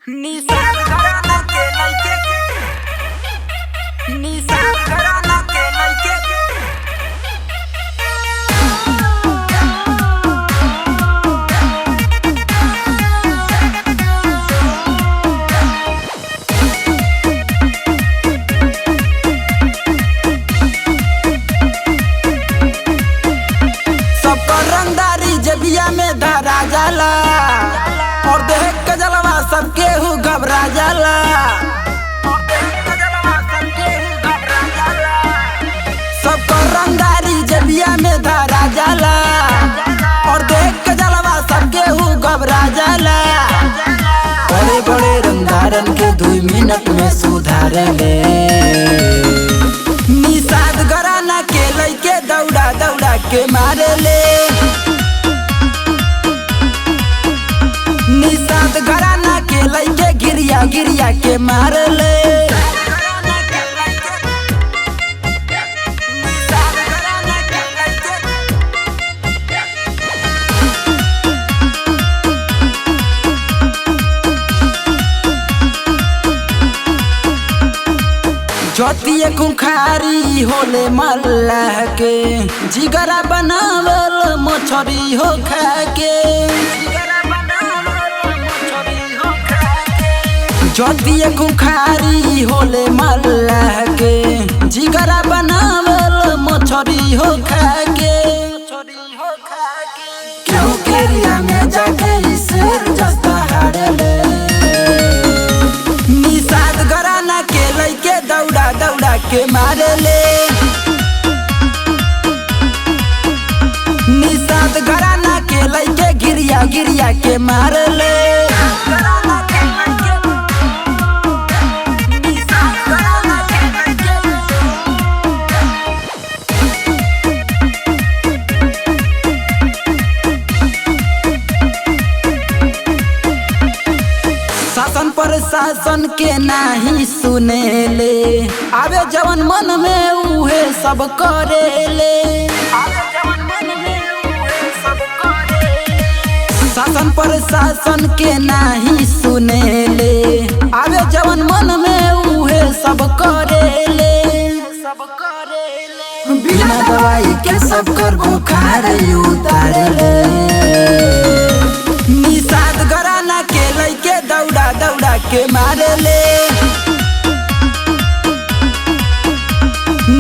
निशान घराना के लइके निशान घराना के लइके सबका रंगदारी जबिया में धरा जाला और देख के जलवा सबके हु घबरा जाला। सबका रंगदारी जबिया में धरा जाला और देख के जलवा सबके हु घबरा जाला। बड़े बड़े रंगदारन के 2 मिनट में सुधार ले। निषाद घराना के लइके दौड़ा दौड़ा के मारे ले। निषाद घराना के लइके गिरिया गिरिया के मार ले। जोतिए खुखारी होले मल्लाह के जिगरा बनावल मछरी हो खाके। जोतिए खुखारी होले मल्लाह के जिगरा बनावल मछरी हो खाके। क्यों केरिया में जाके शेर जस्ता हाड़ले। निषाद घराना के लइके दौड़ा दौड़ा के मारे ले। निषाद घराना के लइके गिरिया गिरिया के मार ले। शासन प्रशासन के नाही सुने ले। आवे जवन मन में उहे सब करे ले। शासन प्रशासन के नाही सुने ले। आवे जवन मन में उहे सब करे ले। बिना दवाई के सब कर बुखार उतार ले। निषाद घराना के लइके दौड़ा दौड़ा के मारे ले।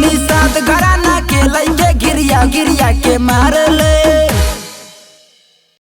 निषाद घराना के लइके गिरिया गिरिया के मार ले।